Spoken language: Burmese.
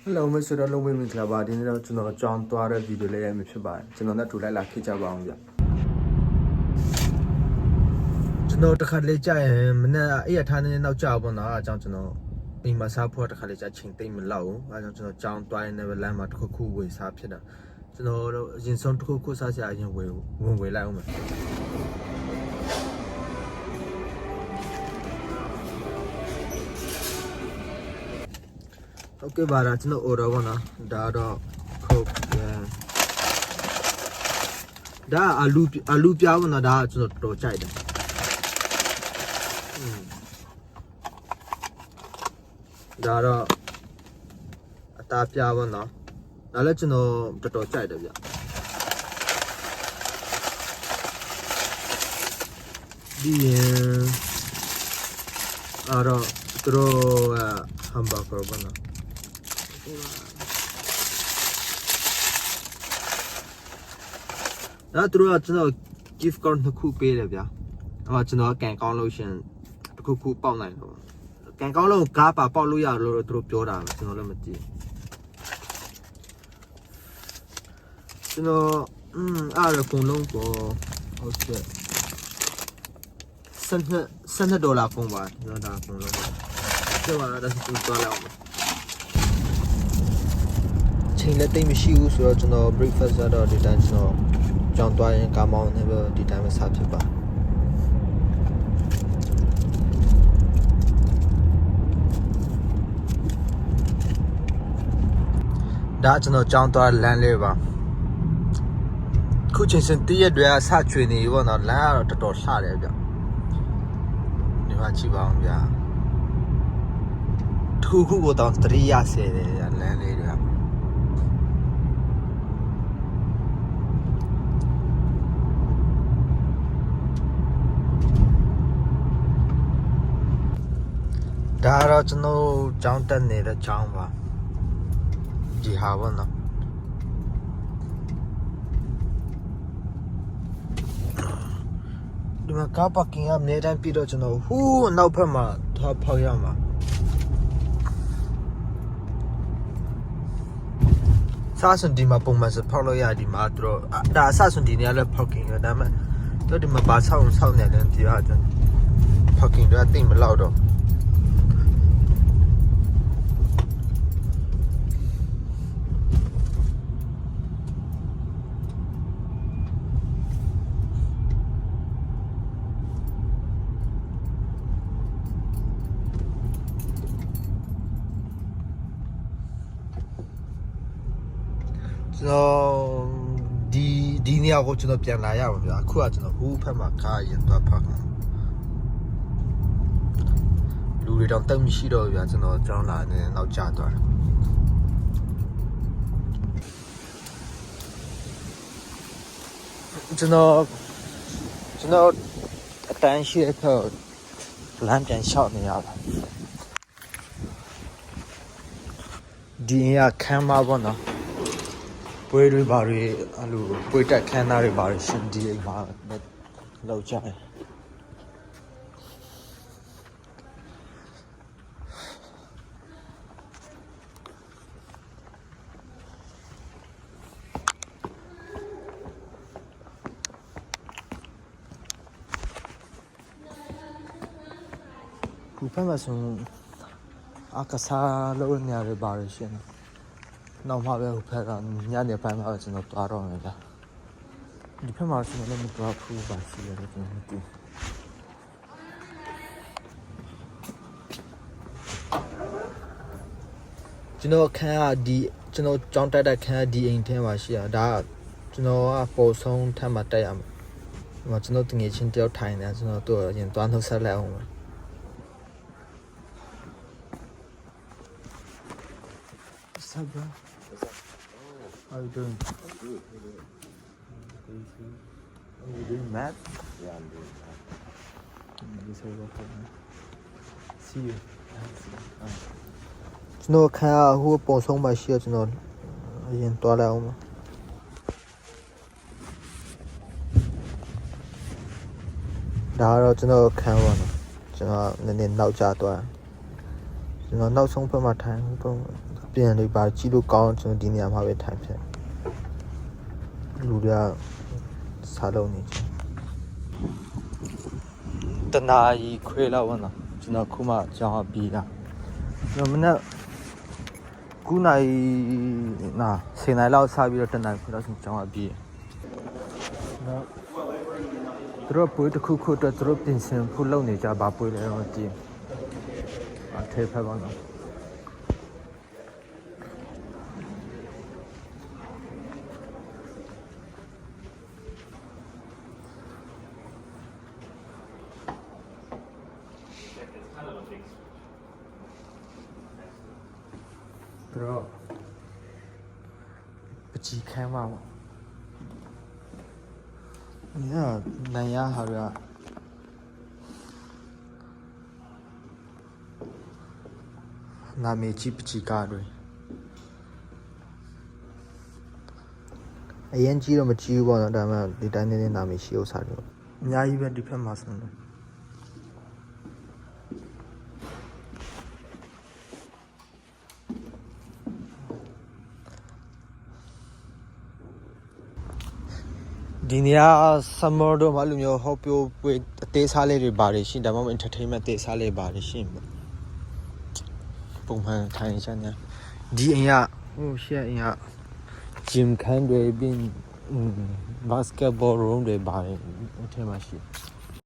Hello မဆိုတော့လုံးဝမင်္ဂလာပါဒီနေ့တော့ကျွန်တော်ကြောင်းသွားတဲ့ဗီဒီယိုလေးရမှာဖြစ်ပါတယ်ကျွန်တော်နဲ့ထူလိုက်လာခေကြပါအောင်ဗျကျွန်တော်တစ်ခါလေးကြာရင်မနေ့အဲ့ရထားနေနောက်ကြာပေါ့နော်အဲအကြောင်းကျွန်တော်အိမ်မှာစားဖို့တစ်ခါလေးကြာချိန်သိမ့်မလောက်ဘူးအဲအကြောင်းကျွန်တော်ကြောင်းသွားရင်လည်းလမ်းမှာတစ်ခုဝေစားဖြစ်တာကျွန်တော်တို့အရင်ဆုံးတစ်ခုစားစရာအရင်ဝင်ဝေလိုက်အောင်မယ်โอเคပါလားကျွန်တော် order ပေါ့နော်ဒါတော့ခုတ်ဒါအာလူပြားပေါ့နော်ဒါကျွန်တော်တော်ကြိုက်တယ်ဒါတော့အသားပြားပေါ့နော်ဒါလည်းကျွန်တော်တော်ကြိုက်တယ်ဗျဒီရင်တော့သူတို့ဟမ်ဘာဂါပေါ့နော်ဒါသူတို့ကကျွန်တော် gift card တစ်ခုပေးတယ်ဗျာအဲ့မှာကျွန်တော်ကန်ကောင်းလို့ရှင်တစ်ခုပေါက်နိုင်တော့ကန်ကောင်းလို့ကားပါပေါက်လို့ရလို့သူတို့ပြောတာကျွန်တော်လည်းမသိကျွန်တော်အားရဖုန်းလုံးကိုဟုတ်ကဲ့$12ဖုန်းပါကျွန်တော်ဒါဖုန်းလုံးကျော်လာတာသူသွားလောက်ချိန်လက်သိမ့်မရှိဘူးဆိုတော့ကျွန်တော် breakfast တော့ဒီတိုင်းကျွန်တော်ကြောင်းသွားရင်ကားမောင်းနေပဲဒီတိုင်းပဲစားဖြစ်ပါဒါကျွန်တော်ကြောင်းသွားလမ်းလေးပါခုချိန်စတည့်ရက်တွေကစချွေနေပြီပေါ့နော်လမ်းကတော့တော်တော်လှတယ်ဗျဒီမှာကြည့်ပါအောင်ဗျာခုတော့3ရဆယ်တယ်လမ်းလေးတွေကဒါတော့ကျွန်တော်ကြောင်းတက်နေတဲ့ကြောင်းပါဒီဟာပေါ့နော်ဒီမှာကားပါကင်ကအမြဲတမ်းပြီးတော့ကျွန်တော်ဟိုးနောက်ဖက်မှာထားဖောက်ရမှာစားစံဒီမှာပုံမှန်စဖောက်လို့ရဒီမှာတို့ဒါအစားစံဒီနေရာလဲဖောက်ကင်ရဒါမှတို့ဒီမှာဘာဆောက်နေတယ်ဒီဟာကျွန်ဖောက်ကင်တော့တိတ်မလောက်တော့ကျွန်တော်ဒီနေရာကိုကျွန်တော်ပြန်လာရပါဗျာအခုကကျွန်တော်ဟိုးဖက်မှာကားရင်သွားဖက်လူတွေတော့တက်မရှိတော့ဗျာကျွန်တော်ကြောင်းလာနေနောက်ကျသွားတယ်ကျွန်တော်အတန်းရှိတဲ့ခါလမ်းပြန်လျှောက်နေရတာဒီနေရာခမ်းမပေါ့နော်ပွဲတွေဘာတွေအဲ့လိုပွဲတက်ခန်းသားတွေဘာတွေရှင်ဒီအိမ်မှာလောက်ကြတယ်ခုဖက်မှာဆိုအကစားလို့နေရတယ်ဘာတွေရှင်နောက်မှပဲဟိုဖက်ကညနေပိုင်းမှာကျွန်တော်သွားတော့မယ်ဗျာဒီဖက်မှာကျွန်တော်လည်းမသွားဘူးပါရှိရတယ်ကျွန်တော်မသိကျွန်တော်ခန်းကဒီကျွန်တော်ကြောင်းတက်တဲ့ခန်းကဒီအိမ်ထဲမှာရှိရဒါကကျွန်တော်ကပေါ်ဆုံးထပ်မှာတက်ရမှာဒီမှာကျွန်တော်တငယ်ချင်းတယောက်ထိုင်နေကျွန်တော်တို့အရင်သွားနှုတ်ဆက်လိုက်အောင်What's up, bro? What's up? How you doing? I'm good. Are you doing math? Yeah, I'm doing that. See you. Chúng nó khai hua bỏ xong bài xưa chúng nó hiện tỏa lại không? Đó rồi chúng nó khai hua nó chúng nó nên nấu trà tỏa chúng nó nấu xong phải mặt hàng không ပြင်လေးပါကြီးလို့ကောင်းကျွန်တော်ဒီနေရာမှာပဲထိုင်ဖြစ်လူတွေကစားလုံးနေချင်းတနာကြီးခွေးလောက်ဝင်တော့ကျွန်တော်ခုမှကြောင်းပြီးတာကျွန်တော်မနေ့9နာရီနာ10နာရီလောက်စားပြီးတော့10နာရီခွေးလောက်ကြောင်းပြီးနော်သူတို့ပွေးတစ်ခုခုတော့သူတို့ပြင်ဆင်ဖို့လုပ်နေကြပါပွေးလဲတော့ကြည့်အထေဖက်ပါတော့သူတို့ပကြီးခဲမှာပေါ့ညနိုင်ရဟာရနာမည်ကြီးပကြီးကားတွေအရင်ကြီးတော့မကြီးဘူးပေါ့နော်ဒါပေမဲ့ဒီတိုင်းနေနာမည်ရှိဥစားတွေအများကြီးပဲဒီဖက်မှာဆိုတော့ဒီနေရာ summer တော့မလို့မျိုးဟောပြောပွေအသေးစားလေးတွေပါတယ်ရှင်ဒါမှမဟုတ် entertainment အသေးစားလေးပါတယ်ရှင်ပုံမှန်ထိုင်ချင်တယ်ဒီအိမ်ကဟိုရှက်အိမ်က gym ခန်းတွေပြီး basketball room တွေပါတယ်အထက်မှာရှိ